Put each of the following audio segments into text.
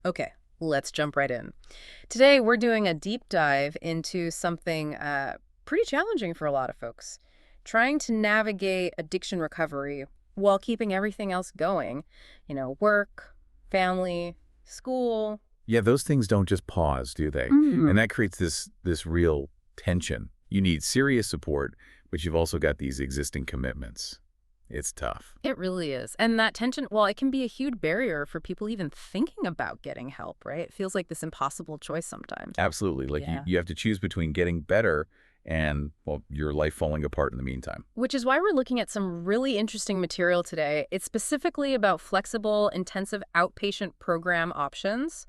Okay, let's jump right in. Today, we're doing a deep dive into something pretty challenging for a lot of folks. Trying to navigate addiction recovery while keeping everything else going. Work, family, school. Yeah, those things don't just pause, do they? And that creates this real tension. You need serious support, but you've also got these existing commitments. It's tough. It really is. And that tension, well, it can be a huge barrier for people even thinking about getting help, right? It feels like this impossible choice sometimes. Absolutely. Like you, Yeah. you have to choose between getting better and, well, your life falling apart in the meantime. Which is why we're looking at some really interesting material today. It's specifically about flexible, intensive outpatient program options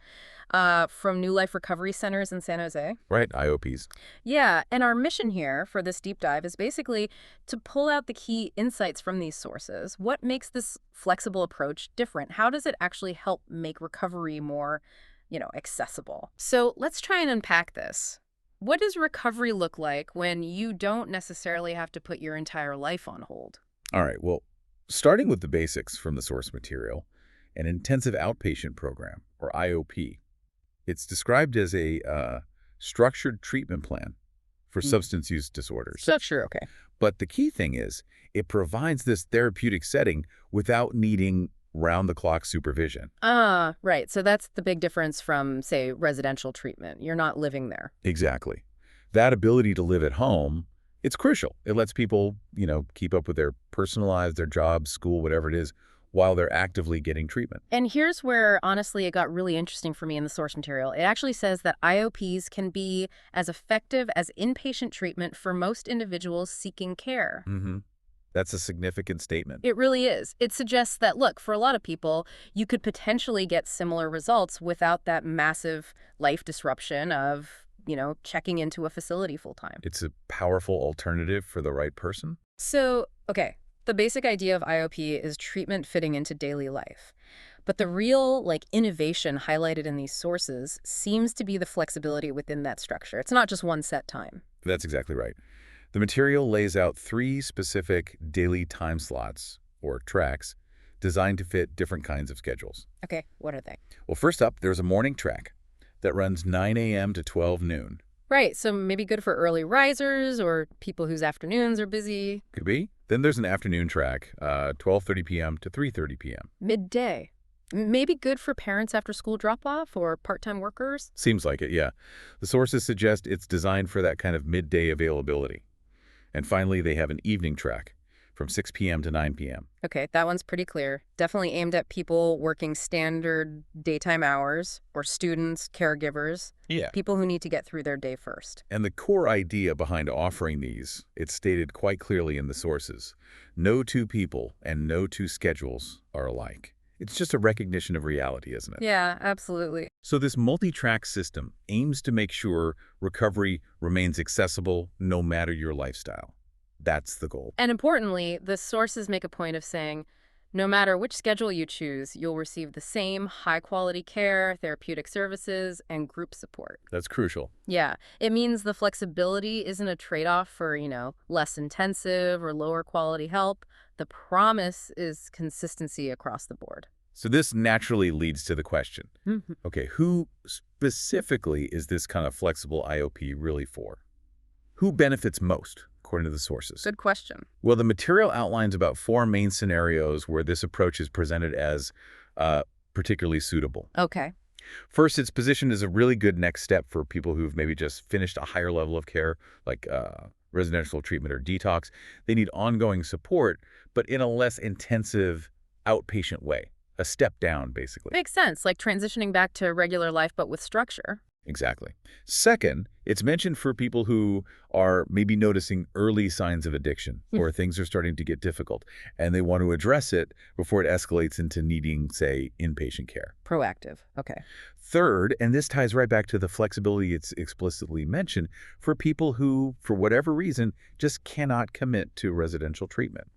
from New Life Recovery Centers in San Jose. Right, IOPs. Yeah, and our mission here for this deep dive is basically to pull out the key insights from these sources. What makes this flexible approach different? How does it actually help make recovery more, accessible? So let's try and unpack this. What does recovery look like when you don't necessarily have to put your entire life on hold? All right, well, starting with the basics from the source material, an intensive outpatient program, or IOP, it's described as a structured treatment plan for substance use disorders. Sure, okay. But the key thing is, it provides this therapeutic setting without needing round-the-clock supervision. Right. So that's the big difference from, say, residential treatment. You're not living there. Exactly. That ability to live at home, it's crucial. It lets people, keep up with their personal lives, their jobs, school, whatever it is, while they're actively getting treatment. And here's where, honestly, it got really interesting for me in the source material. It actually says that IOPs can be as effective as inpatient treatment for most individuals seeking care. That's a significant statement. It really is. It suggests that, look, for a lot of people, you could potentially get similar results without that massive life disruption of, checking into a facility full time. It's a powerful alternative for the right person. So, okay, the basic idea of IOP is treatment fitting into daily life. But the real, innovation highlighted in these sources seems to be the flexibility within that structure. It's not just one set time. That's exactly right. The material lays out 3 specific daily time slots, or tracks, designed to fit different kinds of schedules. Okay, what are they? Well, first up, there's a morning track that runs 9 a.m. to 12 noon. Right, so maybe good for early risers or people whose afternoons are busy. Could be. Then there's an afternoon track, 12:30 p.m. to 3:30 p.m. Midday. Maybe good for parents after school drop-off or part-time workers. Seems like it, yeah. The sources suggest it's designed for that kind of midday availability. And finally, they have an evening track from 6 p.m. to 9 p.m. Okay, that one's pretty clear. Definitely aimed at people working standard daytime hours or students, caregivers, Yeah. people who need to get through their day first. And the core idea behind offering these, it's stated quite clearly in the sources. No two people and no two schedules are alike. It's just a recognition of reality, isn't it? Yeah, absolutely. So this multi-track system aims to make sure recovery remains accessible no matter your lifestyle. That's the goal. And importantly, the sources make a point of saying, no matter which schedule you choose, you'll receive the same high-quality care, therapeutic services, and group support. That's crucial. Yeah, it means the flexibility isn't a trade-off for, less intensive or lower quality help. The promise is consistency across the board. So this naturally leads to the question, Mhm. okay, who specifically is this kind of flexible IOP really for? Who benefits most, according to the sources? Good question. Well, the material outlines about 4 main scenarios where this approach is presented as particularly suitable. Okay. First, it's positioned as a really good next step for people who've maybe just finished a higher level of care, like residential treatment or detox. They need ongoing support, but in a less intensive outpatient way. A step down, basically. Makes sense, like transitioning back to regular life but with structure. Exactly. Second, it's mentioned for people who are maybe noticing early signs of addiction or things are starting to get difficult, and they want to address it before it escalates into needing, say, inpatient care. Proactive. Okay. Third, and this ties right back to the flexibility it's explicitly mentioned, for people who, for whatever reason, just cannot commit to residential treatment,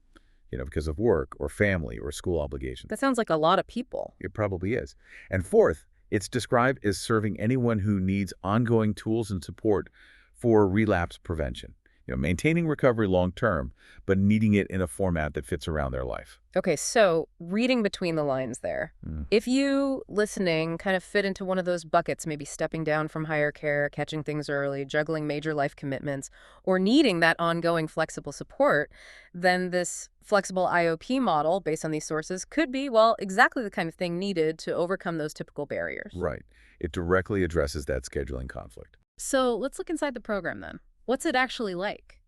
because of work or family or school obligations. That sounds like a lot of people. It probably is. And fourth, it's described as serving anyone who needs ongoing tools and support for relapse prevention. maintaining recovery long term, but needing it in a format that fits around their life. Okay, so reading between the lines there. Mm. If you, listening, kind of fit into one of those buckets, maybe stepping down from higher care, catching things early, juggling major life commitments, or needing that ongoing flexible support, then this flexible IOP model, based on these sources, could be, well, exactly the kind of thing needed to overcome those typical barriers. Right. It directly addresses that scheduling conflict. So let's look inside the program then. What's it actually like?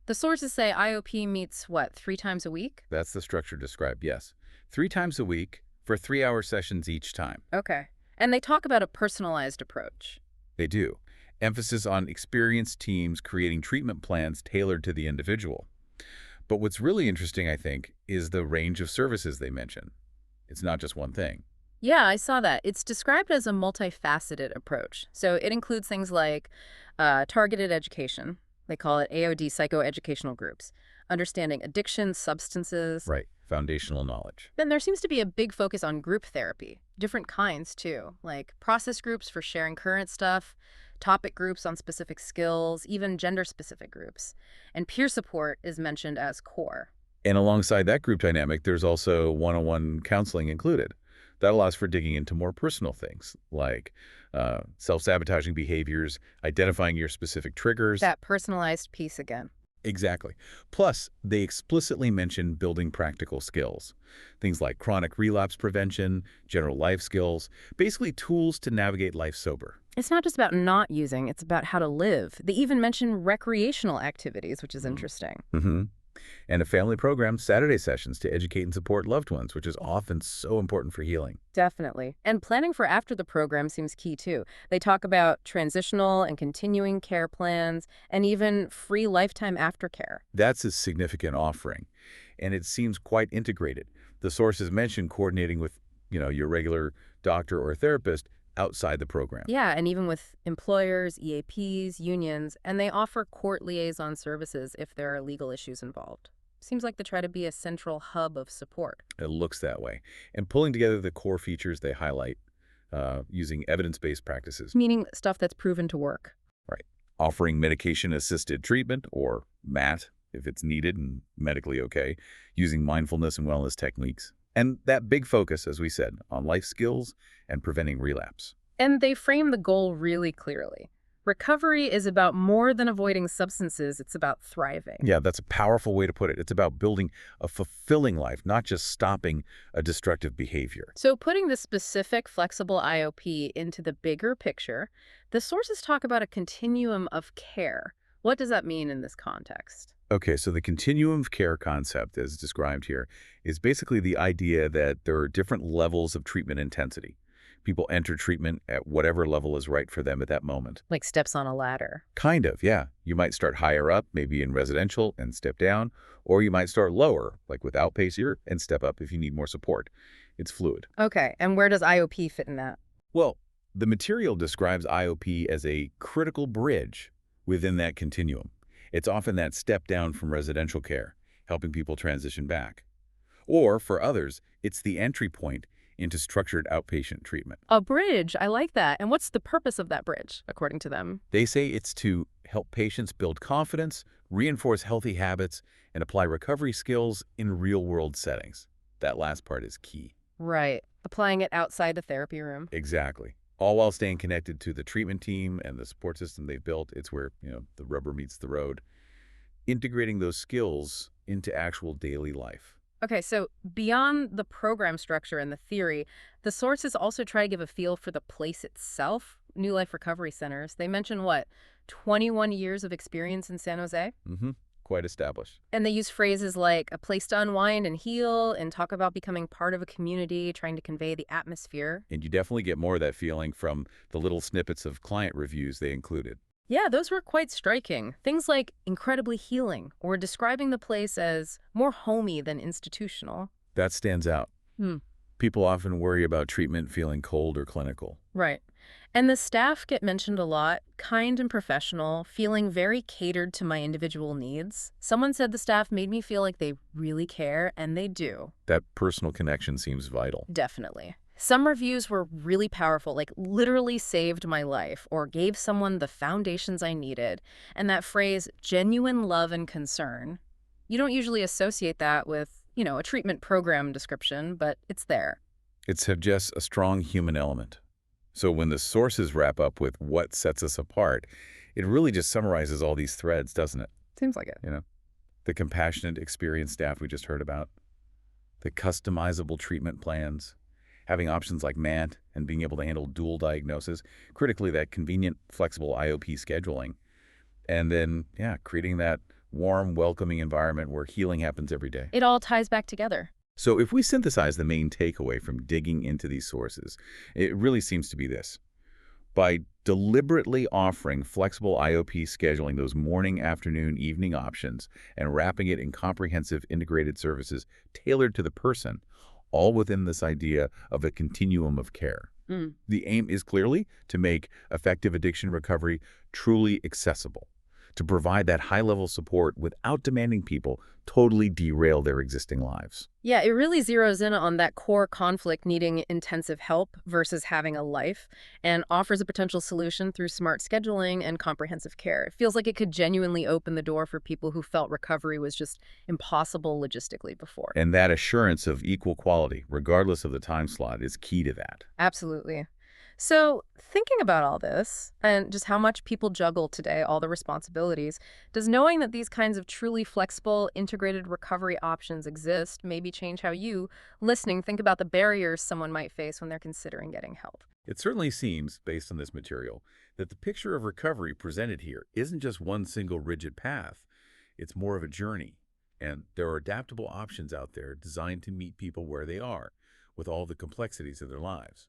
The sources say IOP meets, what, 3 times a week? That's the structure described, yes. 3 times a week for 3-hour sessions each time. Okay. And they talk about a personalized approach. They do. Emphasis on experienced teams creating treatment plans tailored to the individual. But what's really interesting, I think, is the range of services they mention. It's not just one thing. Yeah, I saw that. It's described as a multifaceted approach. So it includes things like targeted education. They call it AOD, psychoeducational groups, understanding addiction, substances. Right. Foundational knowledge. Then there seems to be a big focus on group therapy, different kinds too, like process groups for sharing current stuff, topic groups on specific skills, even gender-specific groups. And peer support is mentioned as core. And alongside that group dynamic, there's also one-on-one counseling included. That allows for digging into more personal things like self-sabotaging behaviors, identifying your specific triggers. That personalized piece again. Exactly. Plus, they explicitly mention building practical skills. Things like chronic relapse prevention, general life skills, basically tools to navigate life sober. It's not just about not using, it's about how to live. They even mention recreational activities, which is interesting. Mm-hmm. And a family program, Saturday sessions to educate and support loved ones, which is often so important for healing. Definitely. And planning for after the program seems key too. They talk about transitional and continuing care plans and even free lifetime aftercare. That's a significant offering, and it seems quite integrated. The sources mention coordinating with, your regular doctor or therapist outside the program. Yeah, and even with employers, EAPs, unions, and they offer court liaison services if there are legal issues involved. Seems like they try to be a central hub of support. It looks that way. And pulling together the core features they highlight using evidence-based practices. Meaning stuff that's proven to work. Right. Offering medication-assisted treatment, or MAT, if it's needed and medically okay, using mindfulness and wellness techniques. And that big focus, as we said, on life skills and preventing relapse. And they frame the goal really clearly. Recovery is about more than avoiding substances, it's about thriving. Yeah, that's a powerful way to put it. It's about building a fulfilling life, not just stopping a destructive behavior. So putting the specific flexible IOP into the bigger picture, the sources talk about a continuum of care. What does that mean in this context? Okay, so the continuum of care concept, as described here, is basically the idea that there are different levels of treatment intensity. People enter treatment at whatever level is right for them at that moment. Like steps on a ladder. Kind of, yeah. You might start higher up, maybe in residential, and step down, or you might start lower, like with Outpatient, and step up if you need more support. It's fluid. Okay, and where does IOP fit in that? Well, the material describes IOP as a critical bridge within that continuum. It's often that step down from residential care, helping people transition back. Or, for others, it's the entry point into structured outpatient treatment. A bridge, I like that. And what's the purpose of that bridge, according to them? They say it's to help patients build confidence, reinforce healthy habits, and apply recovery skills in real-world settings. That last part is key. Right. Applying it outside the therapy room. Exactly. All while staying connected to the treatment team and the support system they've built. It's where, the rubber meets the road. Integrating those skills into actual daily life. Okay, so beyond the program structure and the theory, the sources also try to give a feel for the place itself. New Life Recovery Centers, they mention, 21 years of experience in San Jose? Mm-hmm. Quite established. And they use phrases like a place to unwind and heal and talk about becoming part of a community, trying to convey the atmosphere. And you definitely get more of that feeling from the little snippets of client reviews they included. Yeah, those were quite striking. Things like incredibly healing or describing the place as more homey than institutional. That stands out. People often worry about treatment feeling cold or clinical. Right. And the staff get mentioned a lot, kind and professional, feeling very catered to my individual needs. Someone said the staff made me feel like they really care, and they do. That personal connection seems vital. Definitely. Some reviews were really powerful, like literally saved my life or gave someone the foundations I needed. And that phrase, genuine love and concern, you don't usually associate that with, a treatment program description, but it's there. It suggests a strong human element. So when the sources wrap up with what sets us apart, it really just summarizes all these threads, doesn't it? Seems like it. You know, the compassionate, experienced staff we just heard about, the customizable treatment plans, having options like MANT and being able to handle dual diagnosis, critically that convenient, flexible IOP scheduling, and then, yeah, creating that warm, welcoming environment where healing happens every day. It all ties back together. So if we synthesize the main takeaway from digging into these sources, it really seems to be this. By deliberately offering flexible IOP scheduling, those morning, afternoon, evening options, and wrapping it in comprehensive integrated services tailored to the person, all within this idea of a continuum of care. Mm. The aim is clearly to make effective addiction recovery truly accessible, to provide that high-level support without demanding people totally derail their existing lives. Yeah, it really zeroes in on that core conflict needing intensive help versus having a life and offers a potential solution through smart scheduling and comprehensive care. It feels like it could genuinely open the door for people who felt recovery was just impossible logistically before. And that assurance of equal quality, regardless of the time slot, is key to that. Absolutely. So, thinking about all this and just how much people juggle today, all the responsibilities, does knowing that these kinds of truly flexible, integrated recovery options exist maybe change how you, listening, think about the barriers someone might face when they're considering getting help? It certainly seems, based on this material, that the picture of recovery presented here isn't just one single rigid path. It's more of a journey. And there are adaptable options out there designed to meet people where they are, with all the complexities of their lives.